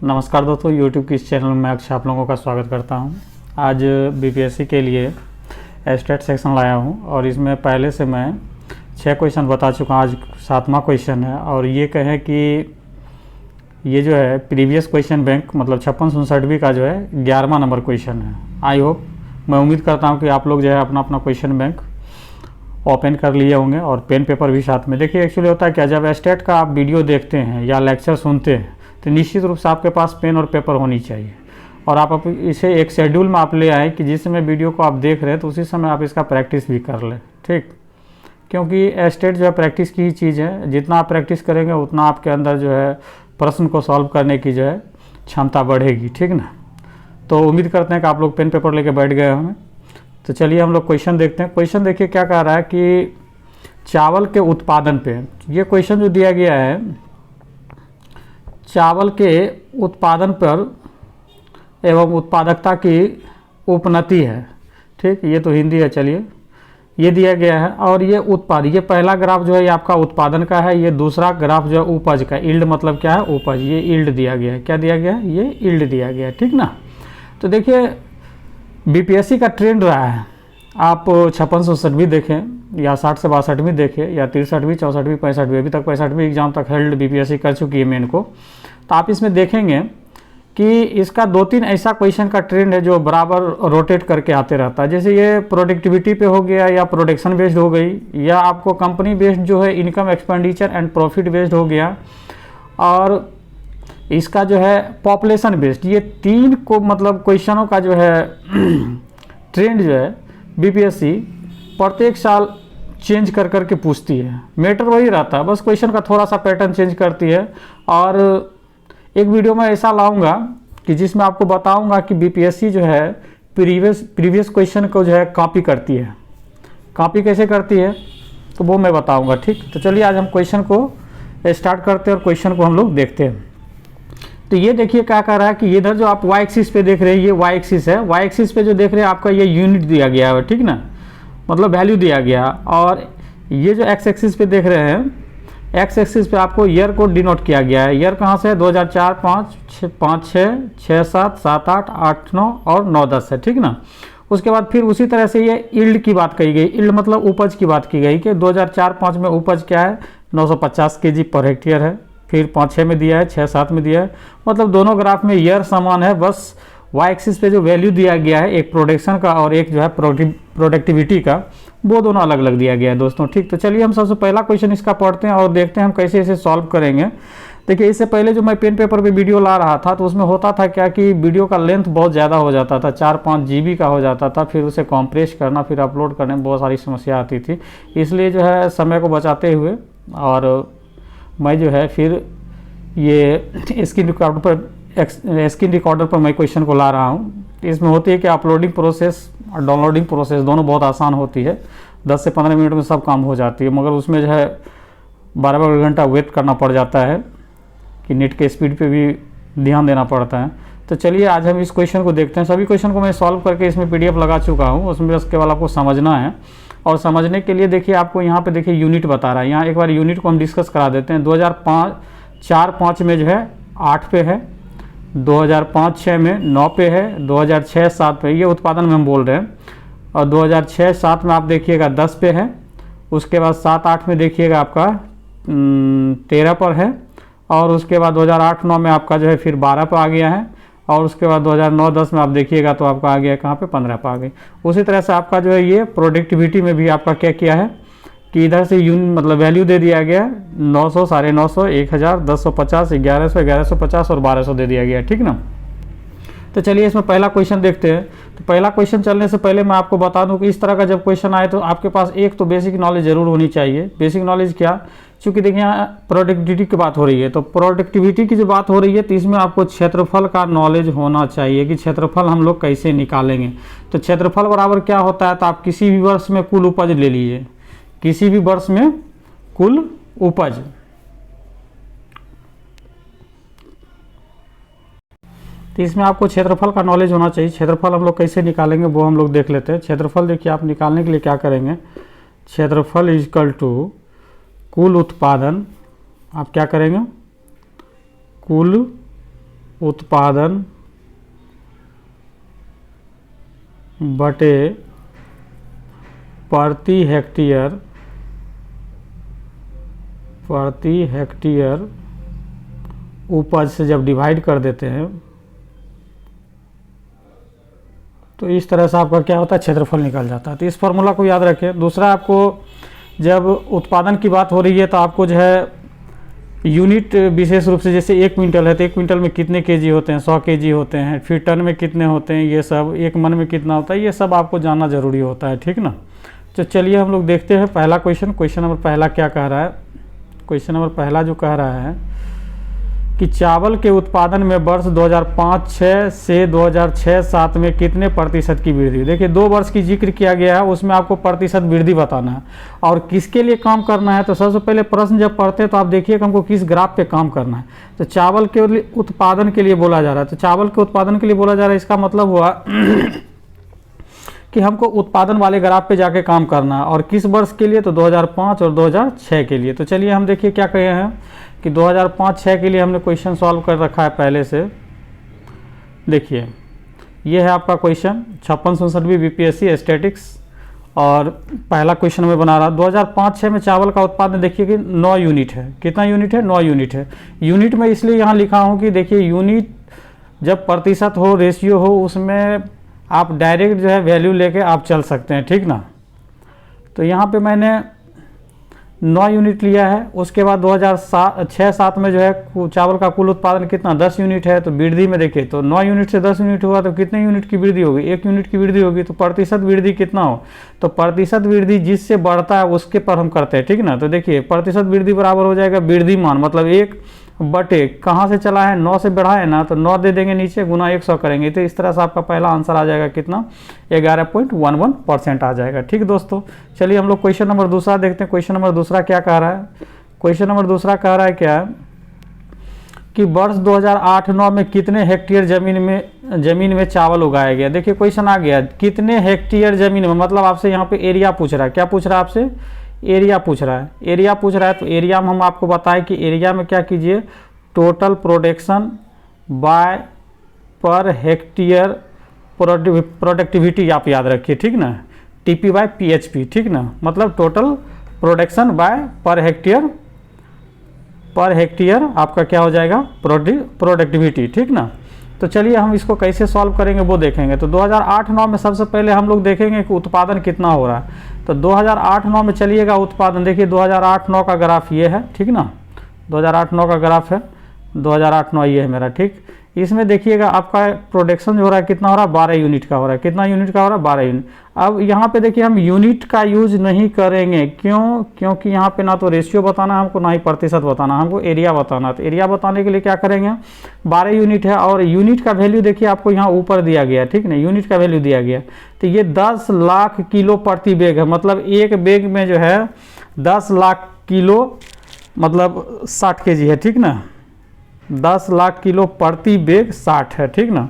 नमस्कार दोस्तों, YouTube की इस चैनल में अक्षय आप लोगों का स्वागत करता हूं। आज बीपीएससी के लिए स्टेट सेक्शन लाया हूं और इसमें पहले से मैं 6 क्वेश्चन बता चुका हूं। आज 7वां क्वेश्चन है और ये कहें कि ये जो है प्रीवियस क्वेश्चन बैंक मतलब 56-59 का जो है 11वां नंबर क्वेश्चन है। आई होप, मैं उम्मीद करता हूँ कि आप लोग जो है अपना अपना क्वेश्चन बैंक ओपन कर लिए होंगे और पेन पेपर भी साथ में। देखिए एक्चुअली होता है क्या, जब स्टेट का आप वीडियो देखते हैं या लेक्चर सुनते हैं तो निश्चित रूप से आपके पास पेन और पेपर होनी चाहिए और आप इसे एक शेड्यूल में आप ले आएँ कि जिस समय वीडियो को आप देख रहे हैं तो उसी समय आप इसका प्रैक्टिस भी कर लें, ठीक। क्योंकि स्टेट जो है प्रैक्टिस की ही चीज़ है। जितना आप प्रैक्टिस करेंगे उतना आपके अंदर जो है प्रश्न को सॉल्व करने की जो है क्षमता बढ़ेगी, ठीक ना। तो उम्मीद करते हैं कि आप लोग पेन पेपर लेके बैठ गए होंगे। तो चलिए हम लोग क्वेश्चन देखते हैं। क्वेश्चन देखिए क्या कह रहा है कि चावल के उत्पादन पे, ये क्वेश्चन जो दिया गया है चावल के उत्पादन पर एवं उत्पादकता की उपनति है, ठीक। ये तो हिंदी है, चलिए ये दिया गया है और ये उत्पाद, ये पहला ग्राफ जो है ये आपका उत्पादन का है, ये दूसरा ग्राफ जो है उपज का। यील्ड मतलब क्या है, उपज। ये यील्ड दिया गया है, क्या दिया गया है, ये यील्ड दिया गया है, ठीक ना। तो देखिए बीपीएससी का ट्रेंड रहा है, आप 56-67 देखें या 60 से 62 देखें या 63वीं 64वीं 65वीं, अभी तक 65वीं एग्जाम तक हेल्ड बीपीएससी कर चुकी है मेन को। तो आप इसमें देखेंगे कि इसका 2-3 ऐसा क्वेश्चन का ट्रेंड है जो बराबर रोटेट करके आते रहता है। जैसे ये प्रोडक्टिविटी पे हो गया या प्रोडक्शन बेस्ड हो गई या आपको कंपनी बेस्ड जो है income expenditure and profit based हो गया और इसका जो है पॉपुलेशन बेस्ड। ये 3 को मतलब क्वेश्चनों का जो है ट्रेंड जो है बीपीएससी प्रत्येक साल चेंज कर करके पूछती है। मैटर वही रहता है, बस क्वेश्चन का थोड़ा सा पैटर्न चेंज करती है। और एक वीडियो में ऐसा लाऊंगा कि जिसमें आपको बताऊंगा कि बीपीएससी जो है प्रीवियस क्वेश्चन को जो है कॉपी करती है। कॉपी कैसे करती है तो वो मैं बताऊंगा, ठीक। तो चलिए आज हम क्वेश्चन को स्टार्ट करते हैं और क्वेश्चन को हम लोग देखते हैं। तो ये देखिए क्या कर रहा है कि इधर जो आप वाई एक्सिस पे देख रहे हैं ये वाई एक्सिस है। वाई एक्सिस पे जो देख रहे हैं आपका ये यूनिट दिया गया है, ठीक ना, मतलब वैल्यू दिया गया। और ये जो एक्स एक्सिस पे देख रहे हैं, एक्स एक्सिस पे आपको ईयर को डिनोट किया गया है। ईयर कहाँ से है, 2004, 5, 6, 7, 7, 8, 8, 9 और 9, 10 है, ठीक ना। उसके बाद फिर उसी तरह से ये यील्ड की बात कही गई। यील्ड मतलब उपज की बात की गई कि 2004-5 में उपज क्या है, 950 kg पर हेक्टेयर है। फिर 5-6 में दिया है, 6-7 में दिया है, मतलब दोनों ग्राफ में ईयर समान है। बस वाई एक्सिस पे जो वैल्यू दिया गया है, एक प्रोडक्शन का और एक जो है प्रोडक्टिविटी का, वो दोनों अलग अलग दिया गया है दोस्तों, ठीक। तो चलिए हम सबसे पहला क्वेश्चन इसका पढ़ते हैं और देखते हैं हम कैसे इसे सॉल्व करेंगे। देखिए इससे पहले जो मैं पेन पेपर पे वीडियो ला रहा था तो उसमें होता था क्या कि वीडियो का लेंथ बहुत ज़्यादा हो जाता था, 4-5 GB का हो जाता था। फिर उसे कॉम्प्रेस करना, फिर अपलोड करने में बहुत सारी समस्या आती थी। इसलिए जो है समय को बचाते हुए और मैं जो है फिर ये स्क्रीन रिकॉर्डर पर मैं क्वेश्चन को ला रहा हूँ। इसमें होती है कि अपलोडिंग प्रोसेस और डाउनलोडिंग प्रोसेस दोनों बहुत आसान होती है, 10 से 15 मिनट में सब काम हो जाती है। मगर उसमें जो है 12 घंटा वेट करना पड़ जाता है कि नेट के स्पीड पे भी ध्यान देना पड़ता है। तो चलिए आज हम इस क्वेश्चन को देखते हैं। सभी क्वेश्चन को मैं सॉल्व करके इसमें PDF लगा चुका हूँ, उसमें उसके बाद आपको समझना है। और समझने के लिए देखिए आपको यहाँ पे देखिए यूनिट बता रहा है। यहाँ एक बार यूनिट को हम डिस्कस करा देते हैं। 2004-5 में जो है 8 पे है, 2005-6 में 9 पे है, 2006-7 पे, ये उत्पादन में हम बोल रहे हैं। और 2006-7 में आप देखिएगा 10 पे है। उसके बाद 7-8 में देखिएगा आपका 13 पर है। और उसके बाद 2008-9 में आपका जो है फिर 12 पर आ गया है। और उसके बाद 2009-10 में आप देखिएगा तो आपका आ गया कहाँ पे, 15 पर आ गई। उसी तरह से आपका जो है ये प्रोडक्टिविटी में भी आपका क्या किया है कि इधर से मतलब वैल्यू दे दिया गया 900, 950, 1000, 1050, 1100, 1150 और 1200 दे दिया गया, ठीक ना। तो चलिए इसमें पहला क्वेश्चन देखते हैं। तो पहला क्वेश्चन चलने से पहले मैं आपको बता दूं कि इस तरह का जब क्वेश्चन आए तो आपके पास एक तो बेसिक नॉलेज जरूर होनी चाहिए। बेसिक नॉलेज क्या, चूँकि देखिए यहाँ प्रोडक्टिविटी की बात हो रही है, तो प्रोडक्टिविटी की जो बात हो रही है तो इसमें आपको क्षेत्रफल का नॉलेज होना चाहिए कि क्षेत्रफल हम लोग कैसे निकालेंगे। तो क्षेत्रफल बराबर क्या होता है, तो आप किसी भी वर्ष में कुल उपज ले लीजिए, किसी भी वर्ष में कुल उपज। तो इसमें आपको क्षेत्रफल का नॉलेज होना चाहिए। क्षेत्रफल हम लोग कैसे निकालेंगे वो हम लोग देख लेते हैं। क्षेत्रफल देखिए आप निकालने के लिए क्या करेंगे, क्षेत्रफल इक्वल टू कुल उत्पादन, आप क्या करेंगे, कुल उत्पादन बटे प्रति हेक्टेयर उपज से जब डिवाइड कर देते हैं तो इस तरह से आपका क्या होता है, क्षेत्रफल निकल जाता है। तो इस फॉर्मूला को याद रखें। दूसरा, आपको जब उत्पादन की बात हो रही है तो आपको जो है यूनिट विशेष रूप से, जैसे 1 क्विंटल है तो 1 क्विंटल में कितने केजी होते हैं, 100 केजी होते हैं, फिर टन में कितने होते हैं, ये सब, 1 मन में कितना होता है, ये सब आपको जानना ज़रूरी होता है, ठीक ना। तो चलिए हम लोग देखते हैं पहला क्वेश्चन नंबर पहला क्या कह रहा है। क्वेश्चन नंबर पहला जो कह रहा है कि चावल के उत्पादन में वर्ष 2005-06 से 2006-07 में कितने प्रतिशत की वृद्धि। देखिए 2 वर्ष की जिक्र किया गया है, उसमें आपको प्रतिशत वृद्धि बताना है और किसके लिए काम करना है। तो सबसे पहले प्रश्न जब पढ़ते हैं तो आप देखिए कि हमको किस ग्राफ पे काम करना है। तो चावल के उत्पादन के लिए बोला जा रहा है, तो चावल के उत्पादन के लिए बोला जा रहा है, इसका मतलब हुआ कि हमको उत्पादन वाले ग्राफ पे जाके काम करना है। और किस वर्ष के लिए, तो 2005 और 2006 के लिए। तो चलिए हम देखिए क्या कहे हैं कि 2005-06 के लिए हमने क्वेश्चन सॉल्व कर रखा है पहले से। देखिए ये है आपका क्वेश्चन 56-67 बीपीएससी स्टैटिक्स और पहला क्वेश्चन में बना रहा। 2005-06 में चावल का उत्पादन देखिए कि 9 यूनिट है। कितना यूनिट है, 9 यूनिट है। यूनिट में इसलिए यहाँ लिखा हूँ कि देखिए यूनिट जब प्रतिशत हो, रेशियो हो, उसमें आप डायरेक्ट जो है वैल्यू लेके आप चल सकते हैं, ठीक ना। तो यहाँ पे मैंने 9 यूनिट लिया है। उसके बाद 2006-07 में जो है चावल का कुल उत्पादन कितना, 10 यूनिट है। तो वृद्धि में देखिए तो 9 यूनिट से 10 यूनिट हुआ तो कितने यूनिट की वृद्धि होगी, 1 यूनिट की वृद्धि होगी। तो प्रतिशत वृद्धि कितना हो, तो प्रतिशत वृद्धि जिससे बढ़ता है उसके पर हम करते हैं, ठीक ना। तो देखिए प्रतिशत वृद्धि बराबर हो जाएगा वृद्धिमान, मतलब 1 बटे कहाँ से चला है, 9 से बढ़ा है ना, तो 9 दे देंगे नीचे, गुना 100 करेंगे। तो इस तरह से आपका पहला आंसर आ जाएगा कितना, 11.11% आ जाएगा, ठीक दोस्तों। चलिए हम लोग क्वेश्चन नंबर दूसरा देखते हैं। क्वेश्चन नंबर दूसरा क्या कह रहा है। क्वेश्चन नंबर दूसरा कह रहा है क्या कि वर्ष 2008-09 में कितने हेक्टेयर जमीन में चावल उगाया गया। देखिए क्वेश्चन आ गया कितने हेक्टेयर जमीन में, मतलब आपसे यहाँ पे एरिया पूछ रहा है। क्या पूछ रहा है आपसे, एरिया पूछ रहा है। एरिया पूछ रहा है तो एरिया में हम आपको बताएं कि एरिया में क्या कीजिए, total production by per hectare productivity आप याद रखिए, ठीक ना, टीपी बाय पीएचपी, ठीक ना, मतलब total production by per hectare आपका क्या हो जाएगा, प्रोडक्टिविटी, ठीक ना। तो चलिए हम इसको कैसे सॉल्व करेंगे वो देखेंगे। तो 2008-09 में सबसे पहले हम लोग देखेंगे कि उत्पादन कितना हो रहा है। तो 2008-09 में चलिएगा उत्पादन, देखिए 2008-09 का ग्राफ ये है, ठीक ना, 2008-09 का ग्राफ है, 2008-09 ये है मेरा, ठीक। इसमें देखिएगा आपका प्रोडक्शन जो हो रहा है कितना हो रहा है, 12 यूनिट का हो रहा है। कितना यूनिट का हो रहा है, 12 यूनिट। अब यहाँ पे देखिए हम यूनिट का यूज नहीं करेंगे, क्यों, क्योंकि यहाँ पे ना तो रेशियो बताना है हमको, ना ही प्रतिशत बताना, हमको एरिया बताना। तो एरिया बताने के लिए क्या करेंगे, 12 यूनिट है और यूनिट का वैल्यू देखिए आपको यहाँ ऊपर दिया गया, ठीक ना, यूनिट का वैल्यू दिया गया। तो ये 10 लाख किलो प्रति बैग है, मतलब एक बैग में जो है 10 लाख किलो, मतलब 60 केजी है, ठीक ना, 10 लाख किलो प्रति बैग 60 है, ठीक ना,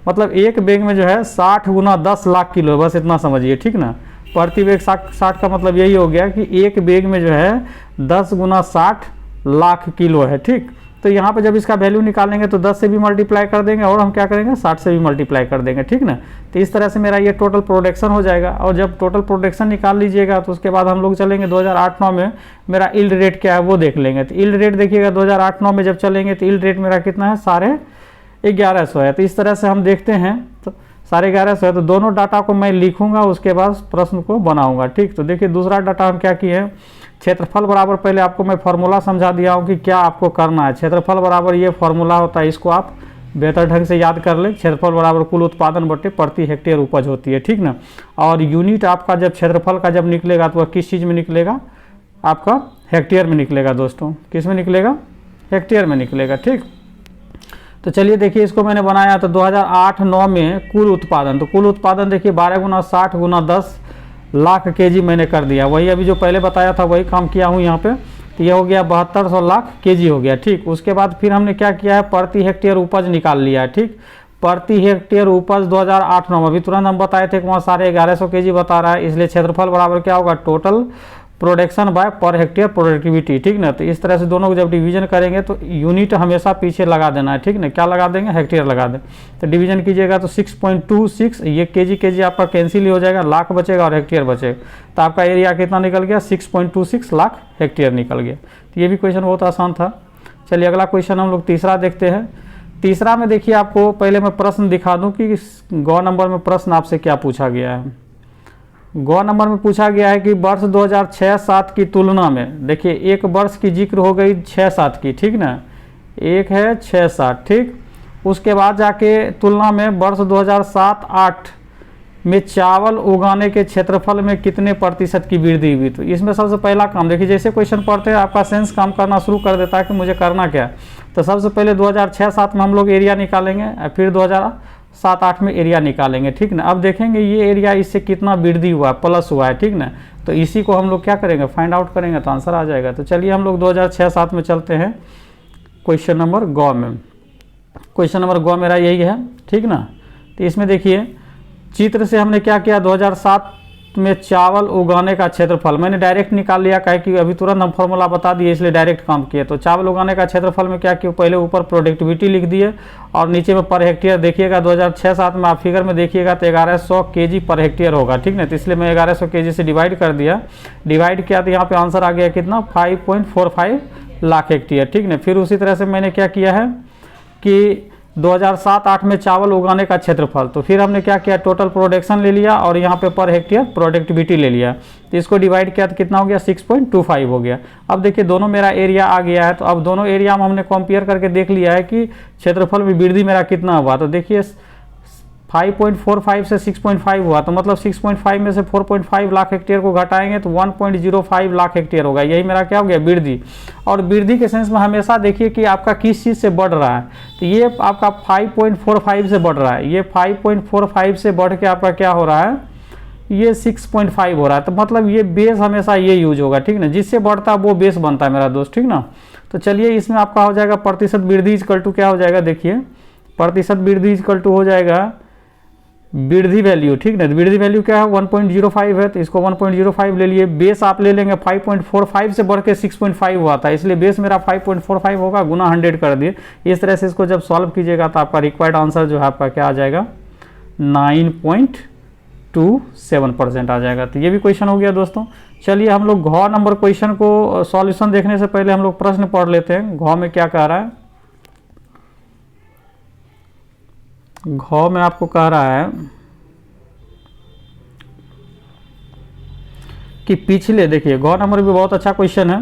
मतलब एक बैग में जो है 60 गुना 10 लाख किलो, बस इतना समझिए, ठीक ना। प्रति बैग 60 का मतलब यही हो गया कि एक बैग में जो है 10 गुना 60 लाख किलो है, ठीक। तो यहाँ पे जब इसका वैल्यू निकालेंगे तो 10 से भी मल्टीप्लाई कर देंगे और हम क्या करेंगे, 60 से भी मल्टीप्लाई कर देंगे, ठीक ना। तो इस तरह से मेरा ये टोटल प्रोडक्शन हो जाएगा। और जब टोटल प्रोडक्शन निकाल लीजिएगा तो उसके बाद हम लोग चलेंगे 2008-09 में मेरा यील्ड रेट क्या है वो देख लेंगे। तो यील्ड रेट देखिएगा 2008-09 में जब चलेंगे तो यील्ड रेट मेरा कितना है, 1150 है। तो इस तरह से हम देखते हैं, तो 1150 है। तो दोनों डाटा को मैं लिखूंगा, उसके बाद प्रश्न को बनाऊंगा, ठीक। तो देखिए दूसरा डाटा हम क्या किए हैं, क्षेत्रफल बराबर, पहले आपको मैं फार्मूला समझा दिया हूँ कि क्या आपको करना है। क्षेत्रफल बराबर ये फार्मूला होता है, इसको आप बेहतर ढंग से याद कर ले। क्षेत्रफल बराबर कुल उत्पादन बटे प्रति हेक्टेयर उपज होती है, ठीक ना। और यूनिट आपका जब क्षेत्रफल का जब निकलेगा तो वह किस चीज़ में निकलेगा, आपका हेक्टेयर में निकलेगा दोस्तों। किस में निकलेगा, हेक्टेयर में निकलेगा, ठीक। तो चलिए देखिए इसको मैंने बनाया। तो 2008-09 में कुल उत्पादन, तो कुल उत्पादन देखिए 12 गुना 60 गुना 10 लाख केजी मैंने कर दिया। वही अभी जो पहले बताया था वही काम किया हूँ यहाँ पे। तो ये हो गया 7200 लाख केजी हो गया, ठीक। उसके बाद फिर हमने क्या किया है, प्रति हेक्टेयर उपज निकाल लिया है, ठीक। प्रति हेक्टेयर उपज 2008-09 में अभी तुरंत हम बताए थे कि वहाँ 1150 केजी बता रहा है, इसलिए क्षेत्रफल बराबर क्या होगा, total production by per hectare productivity, ठीक ना। तो इस तरह से दोनों को जब डिवीजन करेंगे तो यूनिट हमेशा पीछे लगा देना है, ठीक ना। क्या लगा देंगे? हेक्टेयर लगा दें। तो डिवीजन कीजिएगा तो 6.26, ये केजी आपका कैंसिल ही हो जाएगा, लाख बचेगा और हेक्टेयर बचेगा। तो आपका एरिया कितना निकल गया? 6.26 लाख हेक्टेयर निकल गया। तो ये भी क्वेश्चन बहुत आसान था। चलिए अगला क्वेश्चन हम लोग तीसरा देखते हैं। तीसरा में देखिए, आपको पहले मैं प्रश्न दिखा दूं कि गौ नंबर में प्रश्न आपसे क्या पूछा गया है। गौ नंबर में पूछा गया है कि वर्ष 2006-07 की तुलना में, देखिए एक वर्ष की जिक्र हो गई 6-7 की, ठीक ना, एक है 6-7, ठीक। उसके बाद जाके तुलना में वर्ष 2007-08 में चावल उगाने के क्षेत्रफल में कितने प्रतिशत की वृद्धि हुई। तो इसमें सबसे पहला काम देखिए, जैसे क्वेश्चन पढ़ते हैं आपका सेंस काम करना शुरू कर देता है कि मुझे करना क्या है। तो सबसे पहले 2006-07 में हम लोग एरिया निकालेंगे, फिर 2007-08 में एरिया निकालेंगे, ठीक ना। अब देखेंगे ये एरिया इससे कितना वृद्धि हुआ, प्लस हुआ है, ठीक ना। तो इसी को हम लोग क्या करेंगे? फाइंड आउट करेंगे तो आंसर आ जाएगा। तो चलिए हम लोग 2006-07 में चलते हैं क्वेश्चन नंबर गौ में। क्वेश्चन नंबर गौ मेरा यही है, ठीक ना। तो इसमें देखिए चित्र से हमने क्या किया, 2007 में चावल उगाने का क्षेत्रफल मैंने डायरेक्ट निकाल लिया, कहे कि अभी तुरंत हम फॉर्मूला बता दिए इसलिए डायरेक्ट काम किए। तो चावल उगाने का क्षेत्रफल में क्या किया, पहले ऊपर प्रोडक्टिविटी लिख दिए और नीचे में पर हेक्टेयर देखिएगा 2006-07 में आप फिगर में देखिएगा तो 1100 केजी पर हेक्टेयर होगा, ठीक ना। तो इसलिए मैं 1100 केजी से डिवाइड कर दिया, डिवाइड किया तो यहाँ पे आंसर आ गया कितना, 5.45 लाख हेक्टेयर, ठीक ना। फिर उसी तरह से मैंने क्या किया है कि 2007-08 में चावल उगाने का क्षेत्रफल, तो फिर हमने क्या किया, टोटल प्रोडक्शन ले लिया और यहाँ पे पर हेक्टेयर प्रोडक्टिविटी ले लिया। तो इसको डिवाइड किया तो कितना हो गया, 6.25 हो गया। अब देखिए दोनों मेरा एरिया आ गया है। तो अब दोनों एरिया में हमने कंपेयर करके देख लिया है कि क्षेत्रफल में वृद्धि मेरा कितना हुआ। तो देखिए 5.45 से 6.5 हुआ, तो मतलब 6.5 में से 4.5 लाख हेक्टेयर को घटाएंगे तो 1.05 लाख हेक्टेयर होगा। यही मेरा क्या हो गया, वृद्धि। और वृद्धि के सेंस में हमेशा देखिए कि आपका किस चीज़ से बढ़ रहा है। तो ये आपका 5.45 से बढ़ रहा है, ये 5.45 से बढ़ के आपका क्या हो रहा है, ये 6.5 हो रहा है। तो मतलब ये बेस हमेशा ये यूज होगा, ठीक ना। जिससे बढ़ता है वो बेस बनता है मेरा दोस्त, ठीक ना। तो चलिए इसमें आपका हो जाएगा प्रतिशत वृद्धि इक्वल टू क्या हो जाएगा, देखिए प्रतिशत वृद्धि इक्वल टू हो जाएगा वृद्धि वैल्यू, ठीक ना। वृद्धि वैल्यू क्या है, 1.05 है, तो इसको 1.05 ले लिए। बेस आप ले लेंगे 5.45 से बढ़ के 6.5 हुआ था, इसलिए बेस मेरा 5.45 होगा, गुना 100 कर दिए। इस तरह से इसको जब सॉल्व कीजिएगा तो आपका रिक्वायर्ड आंसर जो है आपका क्या आ जाएगा, 9.27% आ जाएगा। तो ये भी क्वेश्चन हो गया दोस्तों। चलिए हम लोग घ नंबर क्वेश्चन को सॉल्यूशन देखने से पहले हम लोग प्रश्न पढ़ लेते हैं। घ में क्या कह रहा है, घ में आपको कह रहा है कि पिछले, देखिए घ नंबर भी बहुत अच्छा क्वेश्चन है।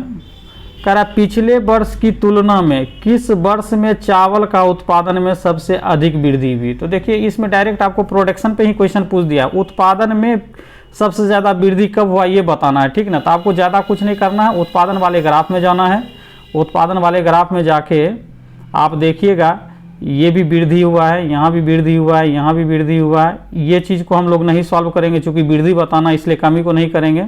कह रहा है पिछले वर्ष की तुलना में किस वर्ष में चावल का उत्पादन में सबसे अधिक वृद्धि हुई। तो देखिए इसमें डायरेक्ट आपको प्रोडक्शन पे ही क्वेश्चन पूछ दिया, उत्पादन में सबसे ज़्यादा वृद्धि कब हुआ ये बताना है, ठीक ना। तो आपको ज़्यादा कुछ नहीं करना है, उत्पादन वाले ग्राफ में जाना है। उत्पादन वाले ग्राफ में जाके आप देखिएगा ये भी वृद्धि हुआ है, यहाँ भी वृद्धि हुआ है, यहाँ भी वृद्धि हुआ है। ये चीज़ को हम लोग नहीं सॉल्व करेंगे क्योंकि वृद्धि बताना, इसलिए कमी को नहीं करेंगे।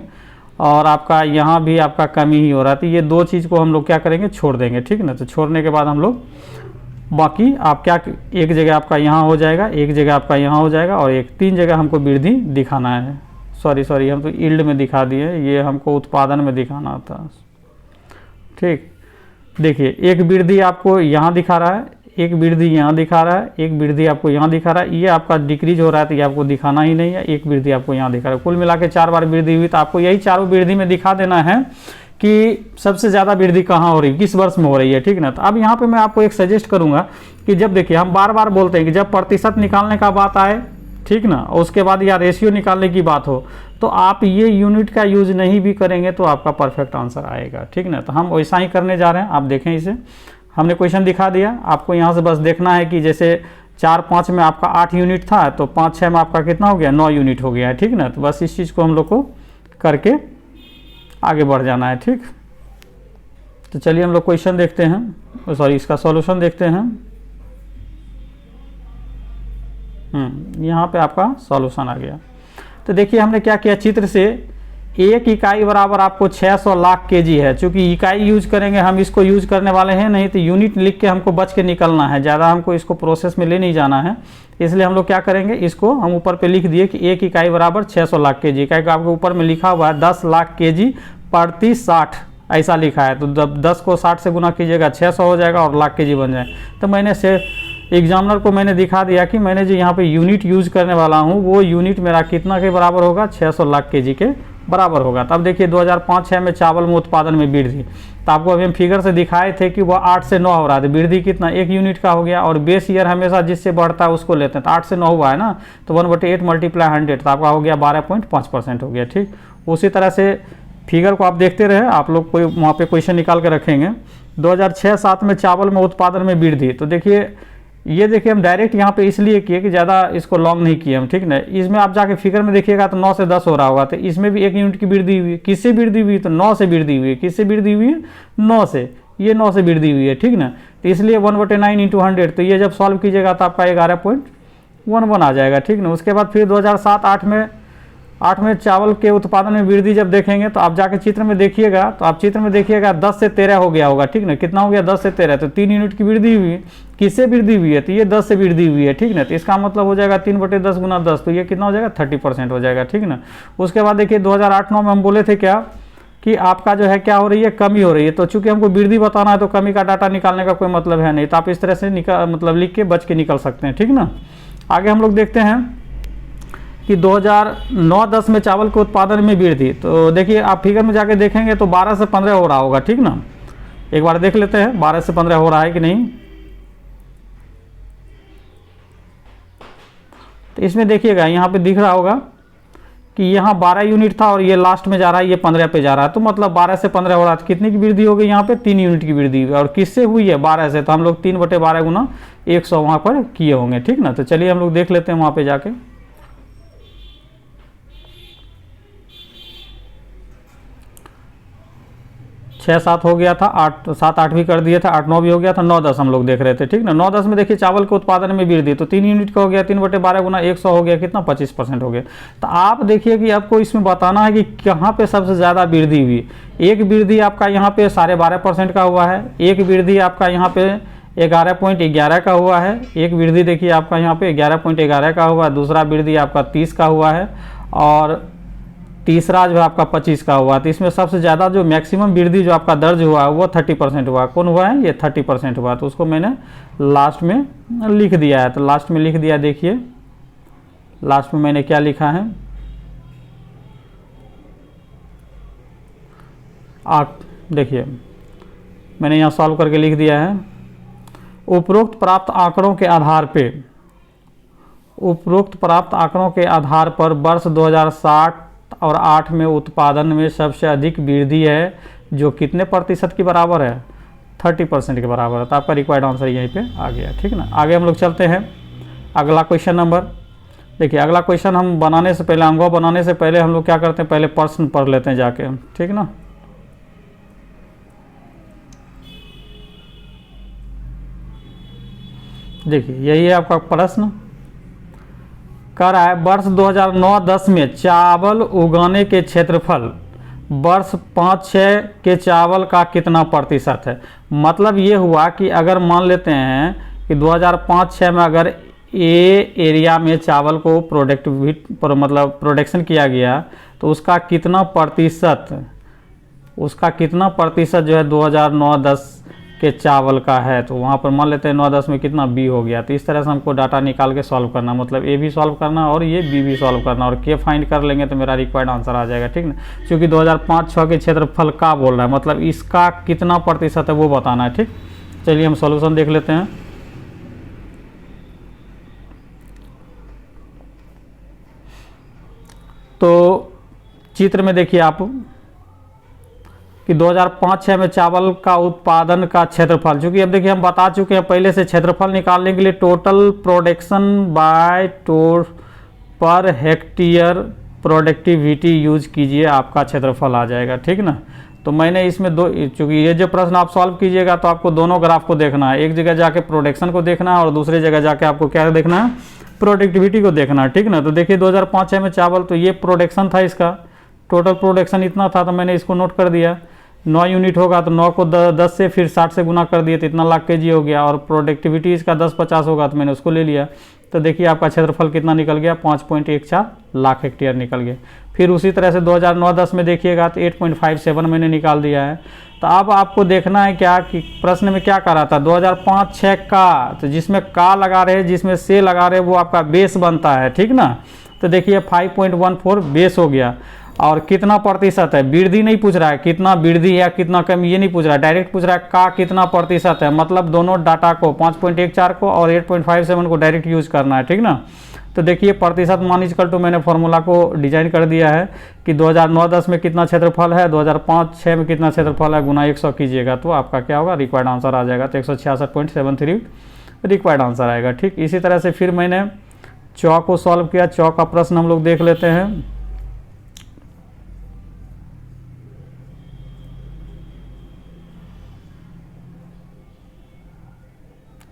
और आपका यहाँ भी आपका कमी ही हो रहा है, तो ये दो चीज़ को हम लोग क्या करेंगे, छोड़ देंगे, ठीक ना। तो छोड़ने के बाद हम लोग बाकी आप क्या, एक जगह आपका यहाँ हो जाएगा, एक जगह आपका यहाँ हो जाएगा और एक 3 जगह हमको वृद्धि दिखाना है। सॉरी हम तो यील्ड में दिखा दिए, ये हमको उत्पादन में दिखाना था, ठीक। देखिए एक वृद्धि आपको यहाँ दिखा रहा है, एक वृद्धि यहाँ दिखा रहा है, एक वृद्धि आपको यहाँ दिखा रहा है। ये आपका डिक्रीज हो रहा है तो ये आपको दिखाना ही नहीं है। एक वृद्धि आपको यहाँ दिखा रहा है। कुल मिला के 4 बार वृद्धि हुई, तो आपको यही चारों वृद्धि में दिखा देना है कि सबसे ज़्यादा वृद्धि कहाँ हो रही है, किस वर्ष में हो रही है, ठीक ना। तो अब यहाँ पे मैं आपको एक सजेस्ट करूँगा कि जब देखिए हम बार बार बोलते हैं कि जब प्रतिशत निकालने का बात आए, ठीक ना, और उसके बाद या रेशियो निकालने की बात हो, तो आप ये यूनिट का यूज नहीं भी करेंगे तो आपका परफेक्ट आंसर आएगा, ठीक ना। तो हम वैसा ही करने जा रहे हैं। आप देखें इसे, हमने क्वेश्चन दिखा दिया आपको। यहाँ से बस देखना है कि जैसे 4-5 में आपका 8 यूनिट था, तो 5-6 में आपका कितना हो गया, 9 यूनिट हो गया है, ठीक ना। तो बस इस चीज़ को हम लोग को करके आगे बढ़ जाना है, ठीक। तो चलिए हम लोग क्वेश्चन देखते हैं, सॉरी इसका सॉल्यूशन देखते हैं। यहाँ पे आपका सॉल्यूशन आ गया। तो देखिए हमने क्या किया, चित्र से 1 इकाई बराबर आपको 600 लाख केजी है। चूंकि इकाई यूज करेंगे, हम इसको यूज करने वाले हैं नहीं, तो यूनिट लिख के हमको बच के निकलना है, ज़्यादा हमको इसको प्रोसेस में ले नहीं जाना है। इसलिए हम लोग क्या करेंगे, इसको हम ऊपर पे लिख दिए कि 1 इकाई बराबर 600 लाख केजी। इकाई को आपको ऊपर में लिखा हुआ है 10 लाख केजी प्रति 60 ऐसा लिखा है। तो जब 10 को 60 से गुना कीजिएगा 600 हो जाएगा और लाख केजी बन जाए। तो मैंने से एग्जामिनर को मैंने दिखा दिया कि मैंने जो यहाँ पे यूनिट यूज करने वाला हूँ वो यूनिट मेरा कितना के बराबर होगा, 600 लाख केजी के बराबर होगा। तब देखिए 2005-06 में चावल में उत्पादन में वृद्धि, तो आपको अभी हम फिगर से दिखाए थे कि वह 8 से 9 हो रहा था, वृद्धि कितना 1 यूनिट का हो गया। और बेस ईयर हमेशा जिससे बढ़ता है उसको लेते हैं, तो 8 से 9 हुआ है ना, तो 1/8 मल्टीप्लाई 100, तो आपका हो गया 12.5% हो गया। ठीक, उसी तरह से फिगर को आप देखते रहे, आप लोग कोई वहाँ पे क्वेश्चन निकाल के रखेंगे। 2006-07 में चावल में उत्पादन में वृद्धि, तो देखिए ये देखिए हम डायरेक्ट यहाँ पे इसलिए किए कि ज़्यादा इसको लॉन्ग नहीं किए हम, ठीक ना। इसमें आप जाके फिगर में देखिएगा तो 9 से 10 हो रहा होगा, तो इसमें भी 1 यूनिट की वृद्धि हुई है। किससे वृद्धि हुई, तो 9 से वृद्धि हुई है। किससे वृद्धि हुई है, 9 से, ये 9 से वृद्धि हुई है, ठीक ना। तो इसलिए 1/9 × 100, तो ये जब सॉल्व कीजिएगा तो आपका 11.11 आ जाएगा, ठीक ना। उसके बाद फिर 2007-08 में चावल के उत्पादन में वृद्धि जब देखेंगे तो आप जाके चित्र में देखिएगा, तो आप चित्र में देखिएगा 10 से 13 हो गया होगा, ठीक ना। कितना हो गया, 10 से 13, तो 3 यूनिट की वृद्धि हुई। किससे वृद्धि हुई है, तो ये 10 से वृद्धि हुई है, ठीक ना। तो इसका मतलब हो जाएगा 3/10 × 10, तो ये कितना हो जाएगा, 30% हो जाएगा, ठीक ना। उसके बाद देखिए 2008-09 में हम बोले थे क्या कि आपका जो है क्या हो रही है, कमी हो रही है। तो चूंकि हमको वृद्धि बताना है तो कमी का डाटा निकालने का कोई मतलब है नहीं, तो आप इस तरह से मतलब लिख के बच के निकल सकते हैं, ठीक ना। आगे हम लोग देखते हैं कि 2009-10 में चावल के उत्पादन में वृद्धि, तो देखिए आप फिगर में जाके देखेंगे तो 12 से 15 हो रहा होगा, ठीक ना। एक बार देख लेते हैं 12 से 15 हो रहा है कि नहीं। तो इसमें देखिएगा यहाँ पे दिख रहा होगा कि यहाँ 12 यूनिट था और ये लास्ट में जा रहा है, ये 15 पे जा रहा है, तो मतलब 12 से 15 हो रहा है। कितनी की वृद्धि हो गई यहाँ पे, 3 यूनिट की वृद्धि हुई। और किससे हुई है, 12 से, तो हम लोग 3/12 गुना 100 वहाँ पर किए होंगे, ठीक ना। तो चलिए हम लोग देख लेते हैं वहाँ पे जाके। 6-7 हो गया था, 7-8 भी कर दिए थे, 8-9 भी हो गया था, 9-10 हम लोग देख रहे थे, ठीक ना। 9-10 में देखिए चावल के उत्पादन में वृद्धि, तो 3 यूनिट का हो गया, 3/12 गुना 100 हो गया, कितना 25% हो गया। तो आप देखिए कि आपको इसमें बताना है कि कहाँ पे सबसे ज़्यादा वृद्धि हुई। एक वृद्धि आपका यहाँ पे 12.5% का हुआ है, एक वृद्धि आपका यहाँ पे 11.11 का हुआ है, एक वृद्धि देखिए आपका यहाँ पे 11.11 का हुआ है, दूसरा वृद्धि आपका 30 का हुआ है, और तीसरा जो है आपका 25 का हुआ। तो इसमें सबसे ज़्यादा जो मैक्सिमम वृद्धि जो आपका दर्ज हुआ है वो 30% हुआ। कौन हुआ है, ये 30% हुआ। तो उसको मैंने लास्ट में लिख दिया है, तो लास्ट में लिख दिया, देखिए लास्ट में मैंने क्या लिखा है, देखिए मैंने यहाँ सॉल्व करके लिख दिया है। उपरोक्त प्राप्त आंकड़ों के आधार पर वर्ष 2007 और 8 में उत्पादन में सबसे अधिक वृद्धि है, जो कितने प्रतिशत के बराबर है, 30% के बराबर है। तो आपका रिक्वायर्ड आंसर यहीं पे आ गया, ठीक ना। आगे हम लोग चलते हैं अगला क्वेश्चन नंबर। देखिए अगला क्वेश्चन हम बनाने से पहले, अंगों बनाने से पहले हम लोग क्या करते हैं, पहले प्रश्न पढ़ लेते हैं जाके, ठीक ना। देखिए यही है आपका प्रश्न, कह रहा है वर्ष 2009-10 में चावल उगाने के क्षेत्रफल वर्ष 5-6 के चावल का कितना प्रतिशत है। मतलब ये हुआ कि अगर मान लेते हैं कि 2005-06 में अगर ए एरिया में चावल को प्रोडक्शन किया गया तो उसका कितना प्रतिशत जो है 2009-10 के चावल का है। तो वहाँ पर मान लेते हैं 9-10 में कितना बी हो गया। तो इस तरह से हमको डाटा निकाल के सॉल्व करना, मतलब ए भी सॉल्व करना और ये बी भी सॉल्व करना, और के फाइंड कर लेंगे तो मेरा रिक्वायर्ड आंसर आ जाएगा, ठीक ना। क्योंकि 2005-06 के क्षेत्रफल का बोल रहा है, मतलब इसका कितना प्रतिशत है वो बताना है, ठीक। चलिए हम सॉल्यूशन देख लेते हैं। तो चित्र में देखिए आप कि 2005-06 में चावल का उत्पादन का क्षेत्रफल, चूँकि अब देखिए हम बता चुके हैं पहले से, क्षेत्रफल निकालने के लिए total production by per hectare productivity use कीजिए, आपका क्षेत्रफल आ जाएगा, ठीक ना। तो मैंने इसमें दो, चूँकि ये जो प्रश्न आप सॉल्व कीजिएगा तो आपको दोनों ग्राफ को देखना है, एक जगह जाके प्रोडक्शन को देखना है और दूसरी जगह जाके आपको क्या देखना है, प्रोडक्टिविटी को देखना है, ठीक ना। तो देखिए 2005-06 में चावल, तो ये प्रोडक्शन था, इसका टोटल प्रोडक्शन इतना था, तो मैंने इसको नोट कर दिया। 9 यूनिट होगा तो 9 को 10 से फिर 60 से गुना कर दिए तो इतना लाख केजी हो गया, और प्रोडक्टिविटी इसका 10-50 होगा तो मैंने उसको ले लिया। तो देखिए आपका क्षेत्रफल कितना निकल गया, 5.14 लाख हेक्टेयर निकल गया। फिर उसी तरह से 2009-10 में देखिएगा तो 8.57 मैंने निकाल दिया है। तो अब आपको देखना है क्या कि प्रश्न में क्या करा था, 2005-6 का, तो जिसमें का लगा रहे जिसमें से लगा रहे वो आपका बेस बनता है, ठीक ना। तो देखिए 5.14 बेस हो गया। और कितना प्रतिशत है, वृद्धि नहीं पूछ रहा है, कितना वृद्धि है कितना कम ये नहीं पूछ रहा है, डायरेक्ट पूछ रहा है का कितना प्रतिशत है। मतलब दोनों डाटा को 5.14 को और 8.57 को डायरेक्ट यूज करना है, ठीक ना। तो देखिए प्रतिशत मान इक्वल टू मैंने फॉर्मूला को डिजाइन कर दिया है कि 2009-10 में कितना क्षेत्रफल है, 2005-6 में कितना क्षेत्रफल है, गुना 100 कीजिएगा तो आपका क्या होगा, रिक्वायर्ड आंसर आ जाएगा। तो 166.73 रिक्वायर्ड आंसर आएगा, ठीक। इसी तरह से फिर मैंने चौ को सॉल्व किया। चौ का प्रश्न हम लोग देख लेते हैं।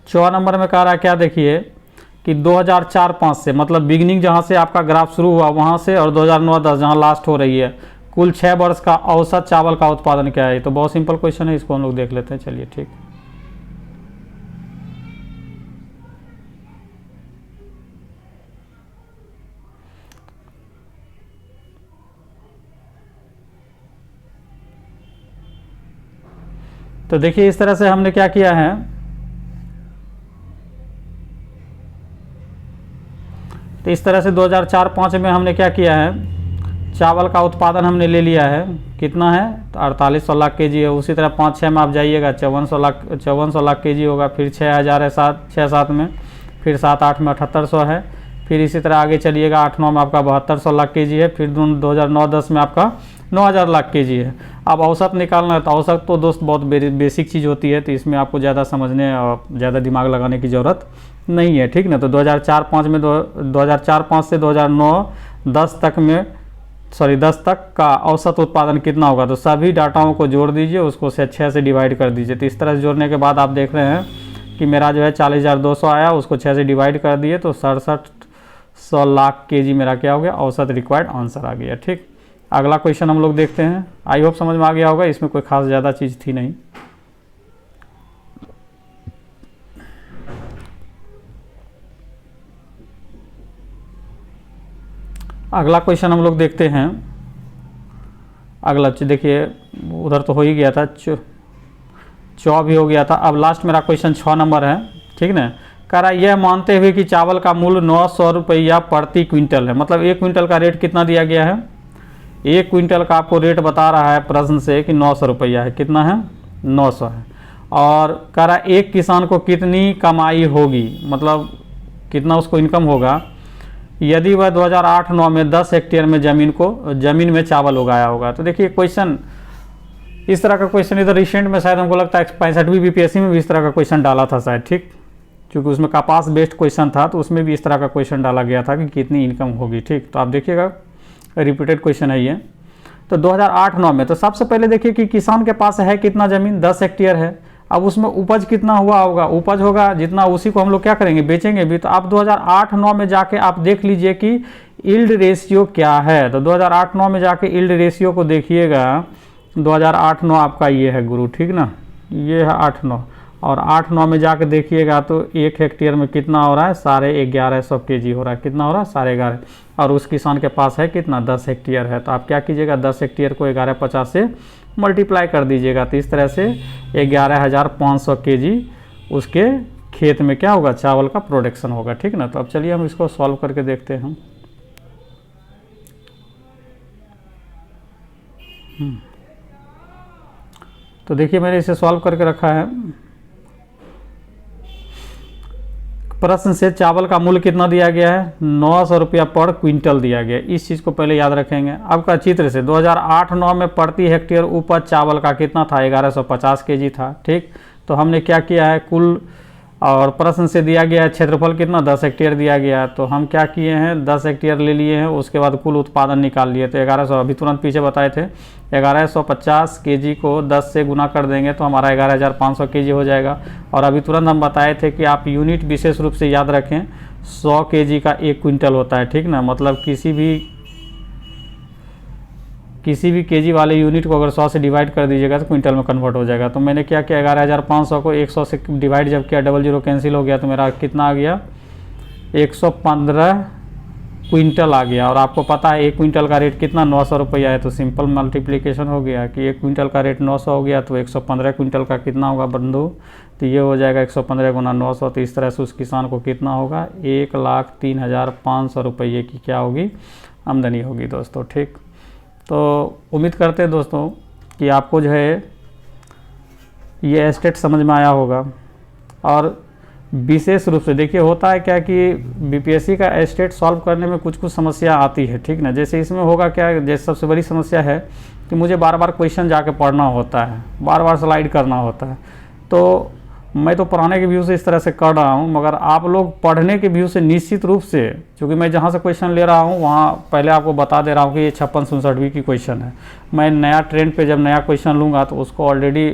चौ नंबर में कह रहा है क्या, देखिए कि 2004-5 से, मतलब बिगिनिंग जहाँ से आपका ग्राफ शुरू हुआ वहाँ से, और 2009-10 जहाँ लास्ट हो रही है, कुल 6 वर्ष का औसत चावल का उत्पादन क्या है। तो बहुत सिंपल क्वेश्चन है, इसको हम लोग देख लेते हैं। चलिए ठीक। तो देखिए इस तरह से हमने क्या किया है, तो इस तरह से 2004-5 में हमने क्या किया है, चावल का उत्पादन हमने ले लिया है, कितना है तो 4800 लाख केजी है। उसी तरह 5-6 में आप जाइएगा 5400 लाख केजी होगा। फिर 6000 है 6-7 में, फिर 7-8 में 7800 है। फिर इसी तरह आगे चलिएगा 8-9 में आपका 7200 लाख केजी है। फिर 2009-10 में आपका 9000 लाख केजी है। अब औसत निकालना है तो औसत तो दोस्त बहुत बेसिक चीज़ होती है, तो इसमें आपको ज़्यादा समझने और ज़्यादा दिमाग लगाने की ज़रूरत नहीं है, ठीक ना। तो 2004-5 में 2004-5 से 2009-10 तक में 10 तक का औसत उत्पादन कितना होगा। तो सभी डाटाओं को जोड़ दीजिए, उसको 6 से डिवाइड कर दीजिए। तो इस तरह से जोड़ने के बाद आप देख रहे हैं कि मेरा जो है 40,200 आया, उसको 6 से डिवाइड कर दिए तो 6700 लाख केजी मेरा क्या हो गया, औसत रिक्वायर्ड आंसर आ गया, ठीक। अगला क्वेश्चन हम लोग देखते हैं। आई होप समझ में आ गया होगा, इसमें कोई खास ज़्यादा चीज़ थी नहीं। अगला क्वेश्चन हम लोग देखते हैं। अगला देखिए उधर तो हो ही गया था, 4 भी हो गया था। अब लास्ट मेरा क्वेश्चन 6 नंबर है, ठीक ना। कह रहा है यह मानते हुए कि चावल का मूल्य 900 रुपया प्रति क्विंटल है, मतलब 1 क्विंटल का रेट कितना दिया गया है, 1 क्विंटल का आपको रेट बता रहा है प्रश्न से कि 900 रुपया है, कितना है 900 है। और कह रहा है एक किसान को कितनी कमाई होगी, मतलब कितना उसको इनकम होगा यदि वह 2008-9 में 10 हेक्टेयर में ज़मीन में चावल उगाया होगा। तो देखिए क्वेश्चन इस तरह का क्वेश्चन इधर रिसेंट में शायद हमको लगता है 65वीं बीपीएससी में भी इस तरह का क्वेश्चन डाला था शायद, ठीक। क्योंकि उसमें कपास बेस्ड क्वेश्चन था तो उसमें भी इस तरह का क्वेश्चन डाला गया था कि कितनी इनकम होगी, ठीक। तो आप देखिएगा रिपीटेड क्वेश्चन है ये। तो 2008-9 में तो सबसे पहले देखिए कि किसान के पास है कितना ज़मीन, 10 हेक्टेयर है। अब उसमें उपज कितना हुआ होगा, उपज होगा जितना उसी को हम लोग क्या करेंगे, बेचेंगे भी। तो आप 2008-9 में जाके आप देख लीजिए कि यील्ड रेशियो क्या है। तो 2008-9 में जाके यील्ड रेशियो को देखिएगा, 2008-9 आपका ये है गुरु, ठीक ना, ये है 8-9। और 8-9 में जाके देखिएगा तो 1 हेक्टेयर में कितना हो रहा है, 1150 केजी हो रहा है, कितना हो रहा है 11.5। और उस किसान के पास है कितना, 10 हेक्टेयर है। तो आप क्या कीजिएगा, 10 हेक्टेयर को 1150 से मल्टीप्लाई कर दीजिएगा। तो इस तरह से 11,500 केजी उसके खेत में क्या होगा, चावल का प्रोडक्शन होगा, ठीक ना। तो अब चलिए हम इसको सॉल्व करके देखते हैं। तो देखिए मैंने इसे सॉल्व करके रखा है। प्रश्न से चावल का मूल्य कितना दिया गया है, 900 रुपया पर क्विंटल दिया गया। इस चीज़ को पहले याद रखेंगे। अब का चित्र से 2008-9 में प्रति हेक्टेयर उपज चावल का कितना था, 1150 केजी था, ठीक। तो हमने क्या किया है कुल, और प्रश्न से दिया गया है क्षेत्रफल कितना, 10 हेक्टेयर दिया गया। तो हम क्या किए हैं, 10 हेक्टेयर ले लिए हैं, उसके बाद कुल उत्पादन निकाल लिए। तो 1100 अभी तुरंत पीछे बताए थे, 1150 केजी को 10 से गुना कर देंगे तो हमारा 11,500 केजी हो जाएगा। और अभी तुरंत हम बताए थे कि आप यूनिट विशेष रूप से याद रखें, 100 केजी का 1 क्विंटल होता है, ठीक ना। मतलब किसी भी किसी भी केजी वाले यूनिट को अगर 100 से डिवाइड कर दीजिएगा तो क्विंटल में कन्वर्ट हो जाएगा। तो मैंने क्या किया, 11,500 को 100 से डिवाइड जब किया, 00 कैंसिल हो गया, तो मेरा कितना आ गया, 115 क्विंटल आ गया। और आपको पता है एक क्विंटल का रेट कितना, 900 रुपया है। तो सिंपल मल्टीप्लिकेशन हो गया कि एक क्विंटल का रेट 900 हो गया, तो 115 क्विंटल का कितना होगा बंधु, तो ये हो जाएगा 115 गुना 900। तो इस तरह से उस किसान को कितना होगा, 1,03,500 रुपये की क्या होगी, आमदनी होगी दोस्तों। ठीक, तो उम्मीद करते हैं दोस्तों कि आपको जो है ये एस्टेट समझ में आया होगा। और विशेष रूप से देखिए होता है क्या कि बीपीएससी का एस्टेट सॉल्व करने में कुछ कुछ समस्या आती है, ठीक ना। जैसे इसमें होगा क्या, जैसे सबसे बड़ी समस्या है कि मुझे बार बार क्वेश्चन जाके पढ़ना होता है, बार बार स्लाइड करना होता है। तो मैं तो पढ़ाने के व्यू से इस तरह से कर रहा हूँ, मगर आप लोग पढ़ने के व्यू से निश्चित रूप से, क्योंकि मैं जहाँ से क्वेश्चन ले रहा हूँ वहाँ पहले आपको बता दे रहा हूँ कि ये 56-67 की क्वेश्चन है। मैं नया ट्रेंड पे जब नया क्वेश्चन लूँगा तो उसको ऑलरेडी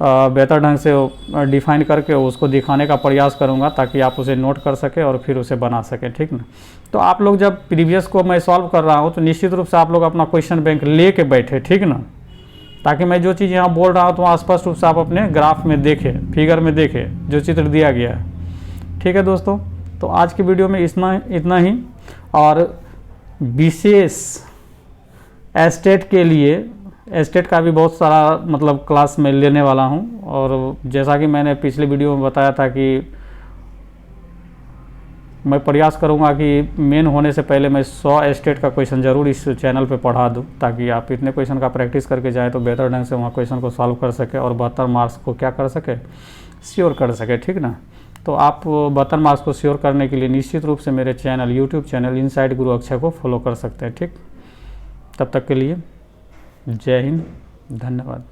बेहतर ढंग से डिफाइन करके उसको दिखाने का प्रयास करूँगा, ताकि आप उसे नोट कर सकें और फिर उसे बना सकें, ठीक ना। तो आप लोग जब प्रीवियस को मैं सॉल्व कर रहा हूँ तो निश्चित रूप से आप लोग अपना क्वेश्चन बैंक ले के बैठे, ठीक ना, ताकि मैं जो चीज़ यहाँ बोल रहा हूँ तो वहाँ स्पष्ट रूप से आप अपने ग्राफ में देखें, फिगर में देखें जो चित्र दिया गया है। ठीक है दोस्तों, तो आज की वीडियो में इतना ही। और विशेष एस्टेट के लिए, एस्टेट का भी बहुत सारा मतलब क्लास में लेने वाला हूँ। और जैसा कि मैंने पिछले वीडियो में बताया था कि मैं प्रयास करूंगा कि मेन होने से पहले मैं 100 एस्टेट का क्वेश्चन ज़रूर इस चैनल पे पढ़ा दूं, ताकि आप इतने क्वेश्चन का प्रैक्टिस करके जाएं तो बेहतर ढंग से वहाँ क्वेश्चन को सॉल्व कर सके और 72 मार्क्स को क्या कर सके, श्योर कर सके, ठीक ना। तो आप 72 मार्क्स को श्योर करने के लिए निश्चित रूप से मेरे चैनल, यूट्यूब चैनल इनसाइड गुरु अक्षय को फॉलो कर सकते हैं। ठीक, तब तक के लिए जय हिंद, धन्यवाद।